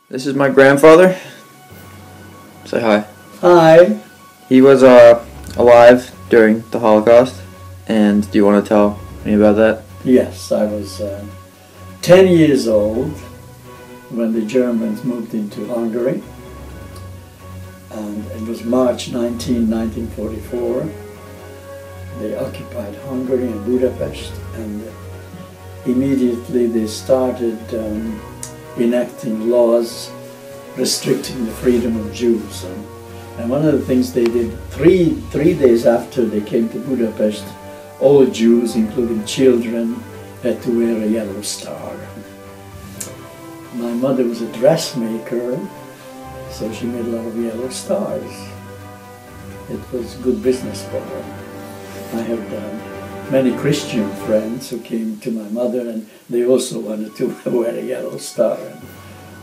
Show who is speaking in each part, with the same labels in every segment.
Speaker 1: This is my grandfather. Say hi.
Speaker 2: Hi.
Speaker 1: He was alive during the Holocaust, and do you want to tell me about that?
Speaker 2: Yes, I was 10 years old when the Germans moved into Hungary, and it was March 1944. They occupied Hungary and Budapest, and immediately they started enacting laws restricting the freedom of Jews. And one of the things they did, three days after they came to Budapest, all Jews, including children, had to wear a yellow star. My mother was a dressmaker, so she made a lot of yellow stars. It was good business for her. I had many Christian friends who came to my mother, and they also wanted to wear a yellow star. And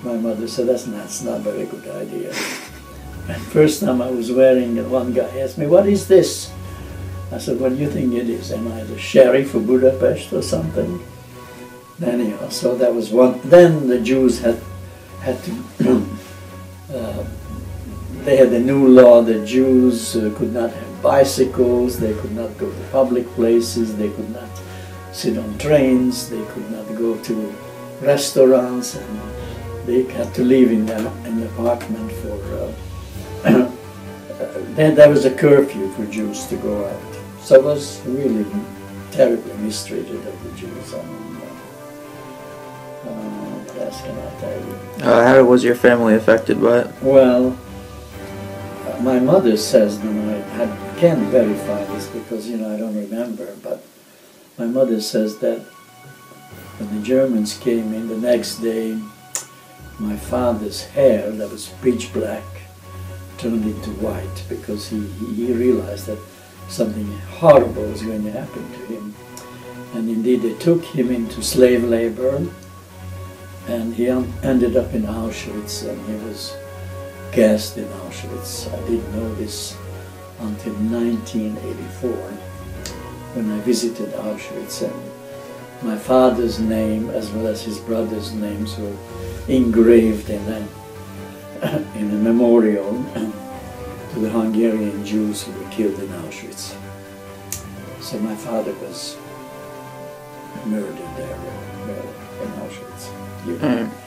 Speaker 2: my mother said, that's not a very good idea. And first time I was wearing it, one guy asked me, what is this? I said, what do you think it is? Am I the sheriff of Budapest or something? Anyhow, so that was one. Then the Jews had to, they had a new law that Jews could not have bicycles, they could not go to public places, they could not sit on trains, they could not go to restaurants, and they had to live in an apartment for, there was a curfew for Jews to go out. So I was really terribly mistreated of the Jews. What else can I tell you?
Speaker 1: How was your family affected by it?
Speaker 2: Well, my mother says, and I can't verify this because, I don't remember, but my mother says that when the Germans came in the next day, my father's hair, that was pitch black, turned into white because he realized that something horrible was going to happen to him. And indeed they took him into slave labor, and he ended up in Auschwitz, and he was gassed in Auschwitz. I didn't know this until 1984 when I visited Auschwitz, and my father's name as well as his brother's names were engraved in a memorial to the Hungarian Jews who were killed in Auschwitz. So my father was murdered there in Auschwitz.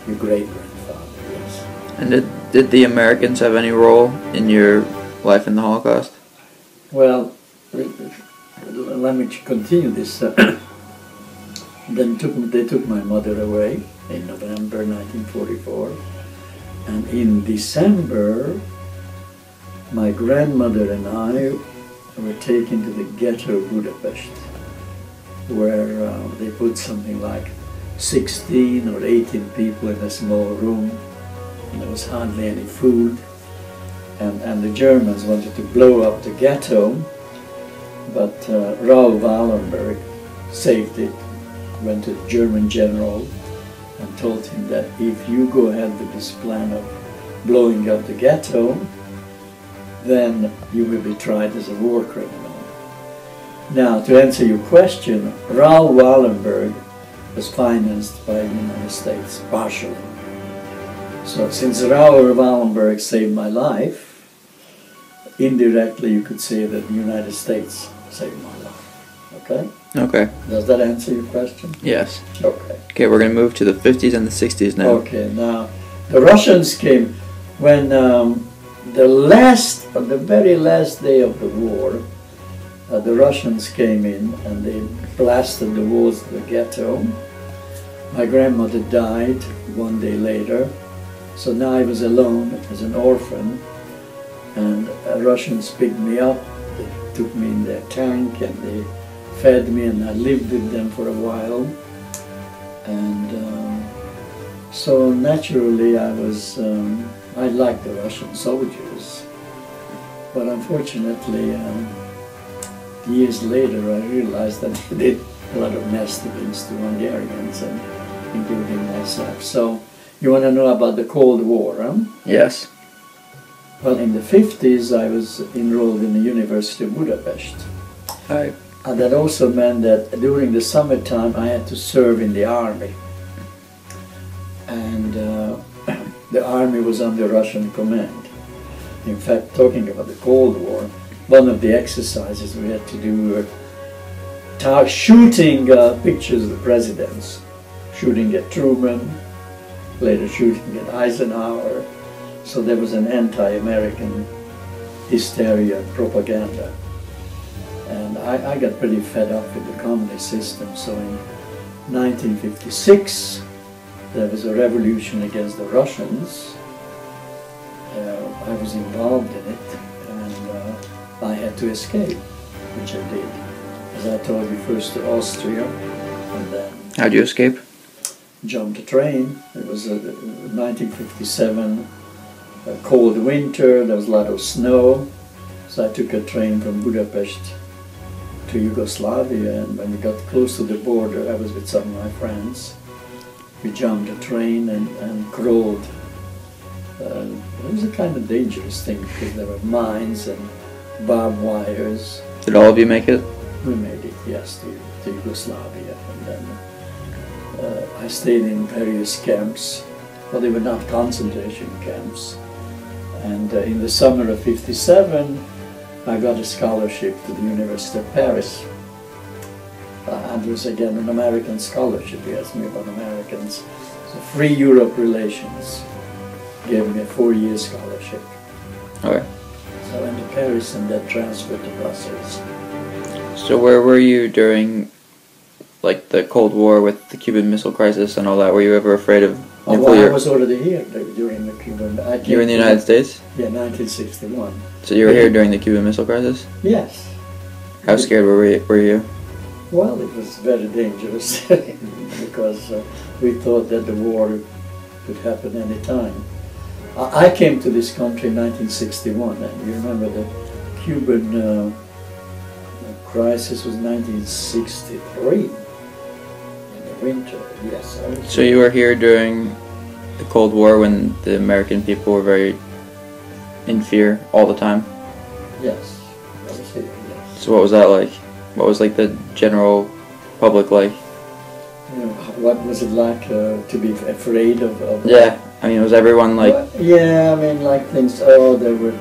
Speaker 2: Your great-grandfather, yes.
Speaker 1: And did the Americans have any role in your life in the Holocaust?
Speaker 2: Well, let me continue this. Then they took my mother away in November 1944, and in December my grandmother and I were taken to the ghetto of Budapest, where they put something like 16 or 18 people in a small room, and there was hardly any food, and the Germans wanted to blow up the ghetto, but Raoul Wallenberg saved it, went to the German general and told him that if you go ahead with this plan of blowing up the ghetto, then you will be tried as a war criminal. Now, to answer your question, Raoul Wallenberg was financed by the United States, partially. So since Raoul Wallenberg saved my life, indirectly you could say that the United States saved my life. Okay?
Speaker 1: Okay.
Speaker 2: Does that answer your question?
Speaker 1: Yes.
Speaker 2: Okay.
Speaker 1: Okay, we're going to move to the 50s and the 60s now.
Speaker 2: Okay, now the Russians came when the very last day of the war, the Russians came in and they blasted the walls of the ghetto. My grandmother died one day later, so now I was alone as an orphan, and Russians picked me up, they took me in their tank and they fed me, and I lived with them for a while. And so naturally I liked the Russian soldiers, but unfortunately years later I realized that they did a lot of nasty things to Hungarians, and including myself. So you want to know about the Cold War, huh?
Speaker 1: Yes.
Speaker 2: Well, in the 50s I was enrolled in the University of Budapest.
Speaker 1: Right.
Speaker 2: And that also meant that during the summertime I had to serve in the army. And the army was under Russian command. In fact, talking about the Cold War, one of the exercises we had to do were shooting pictures of the presidents, shooting at Truman, later shooting at Eisenhower. So there was an anti-American hysteria and propaganda. And I got pretty fed up with the communist system. So in 1956, there was a revolution against the Russians. I was involved in it, and I had to escape, which I did. As I told you, first to Austria, and then...
Speaker 1: How'd you escape?
Speaker 2: Jumped a train. It was 1957, a cold winter, there was a lot of snow, so I took a train from Budapest to Yugoslavia, and when we got close to the border, I was with some of my friends. We jumped a train and crawled. It was a kind of dangerous thing because there were mines and barbed wires.
Speaker 1: Did all of you make it?
Speaker 2: We made it, yes, to Yugoslavia. And then I stayed in various camps. Well, they were not concentration camps. And in the summer of '57, I got a scholarship to the University of Paris. And it was again an American scholarship. He asked me about Americans. So Free Europe Relations gave me a 4-year scholarship.
Speaker 1: Okay.
Speaker 2: So I went to Paris and then transferred to Brussels.
Speaker 1: So where were you during, like, the Cold War with the Cuban Missile Crisis and all that? Were you ever afraid of nuclear?
Speaker 2: Well, I was already here during the Cuban...
Speaker 1: You were in the United States?
Speaker 2: Yeah, 1961.
Speaker 1: So you were here during the Cuban Missile Crisis?
Speaker 2: Yes.
Speaker 1: How scared were you?
Speaker 2: Well, it was very dangerous because we thought that the war could happen any time. I came to this country in 1961, and you remember the Cuban crisis was 1963 in the winter. Yes.
Speaker 1: So you were here during the Cold War when the American people were very in fear all the time?
Speaker 2: Yes, I was here, yes.
Speaker 1: So what was that like? What was like the general public like?
Speaker 2: You know, what was it like to be afraid of
Speaker 1: Yeah, I mean, was everyone like...
Speaker 2: Well, yeah, I mean, like things, they were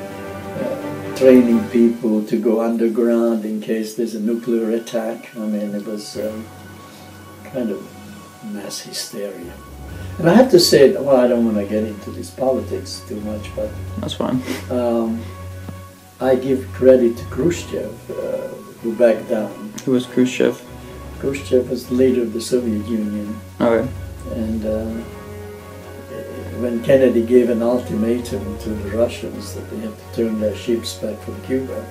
Speaker 2: training people to go underground in case there's a nuclear attack. I mean, it was kind of mass hysteria. And I have to say, well, I don't want to get into this politics too much, but...
Speaker 1: That's fine.
Speaker 2: I give credit to Khrushchev, who backed down.
Speaker 1: Who was Khrushchev?
Speaker 2: Khrushchev was the leader of the Soviet Union.
Speaker 1: Okay.
Speaker 2: And when Kennedy gave an ultimatum to the Russians that they had to turn their ships back from Cuba,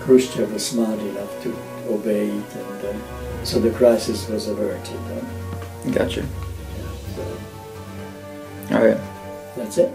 Speaker 2: Khrushchev was smart enough to obey it, and so the crisis was averted.
Speaker 1: Gotcha.
Speaker 2: Yeah, so
Speaker 1: Alright.
Speaker 2: that's it.